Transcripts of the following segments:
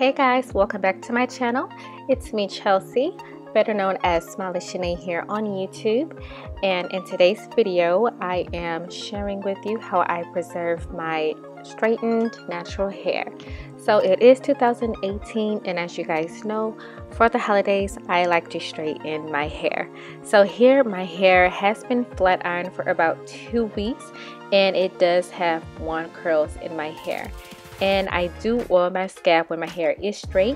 Hey guys, welcome back to my channel. It's me, Chelsea, better known as smileychanae here on YouTube. And in today's video, I am sharing with you how I preserve my straightened natural hair. So it is 2018, and as you guys know, for the holidays, I like to straighten my hair. So here, my hair has been flat ironed for about 2 weeks, and it does have one curls in my hair. And I do oil my scalp when my hair is straight,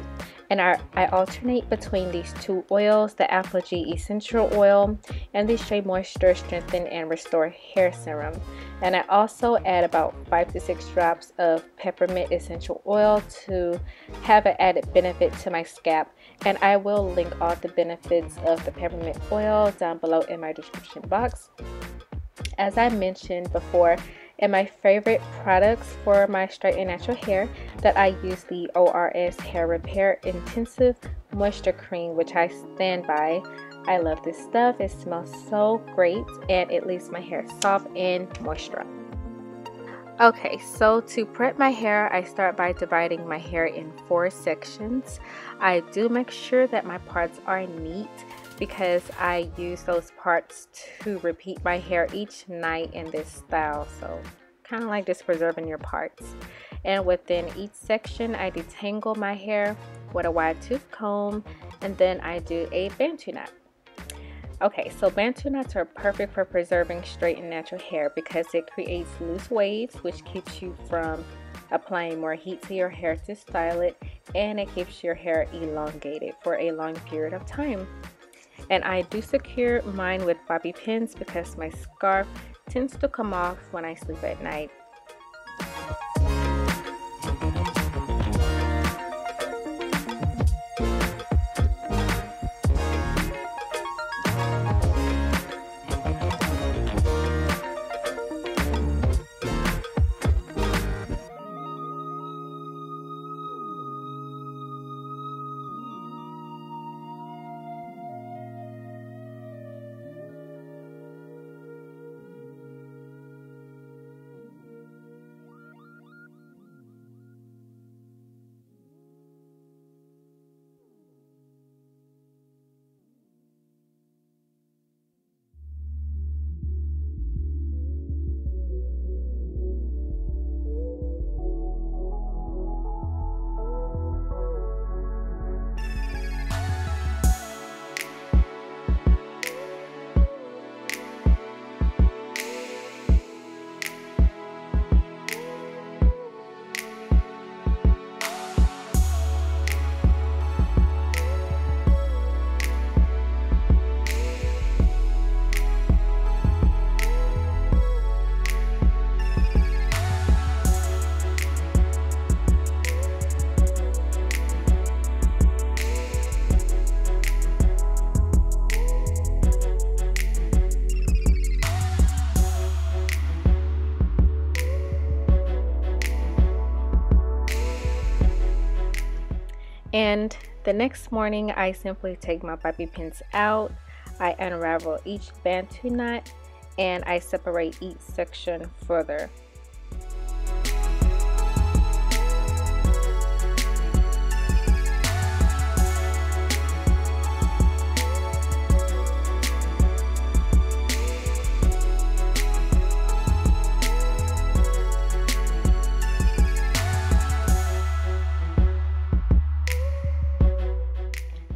and I alternate between these two oils, the Aphogee Essential Oil and the Shea Moisture Strengthen and Restore Hair Serum. And I also add about 5 to 6 drops of Peppermint Essential Oil to have an added benefit to my scalp. And I will link all the benefits of the peppermint oil down below in my description box. As I mentioned before, and my favorite products for my straight and natural hair, that I use the ORS Hair Repair Intensive Moisture Cream, which I stand by. I love this stuff. It smells so great and it leaves my hair soft and moisturized. Okay, so to prep my hair, I start by dividing my hair in 4 sections. I do make sure that my parts are neat, because I use those parts to repeat my hair each night in this style, so kind of like just preserving your parts. And within each section, I detangle my hair with a wide tooth comb, and then I do a bantu knot. Okay, so bantu knots are perfect for preserving straight and natural hair because it creates loose waves, which keeps you from applying more heat to your hair to style it, and it keeps your hair elongated for a long period of time. And I do secure mine with bobby pins because my scarf tends to come off when I sleep at night. And the next morning, I simply take my bobby pins out, I unravel each bantu knot, and I separate each section further.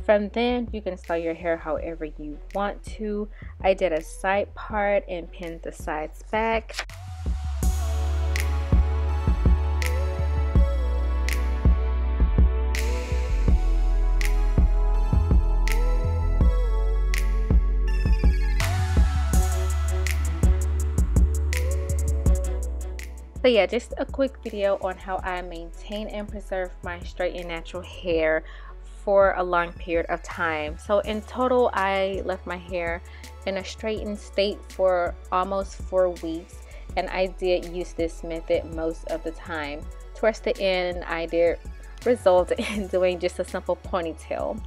From then, you can style your hair however you want to. I did a side part and pinned the sides back. So yeah, just a quick video on how I maintain and preserve my straight and natural hair for a long period of time. So in total, I left my hair in a straightened state for almost 4 weeks, and I did use this method most of the time. Towards the end, I did result in doing just a simple ponytail.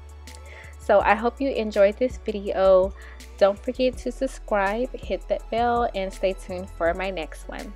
So I hope you enjoyed this video. Don't forget to subscribe, hit that bell, and stay tuned for my next one.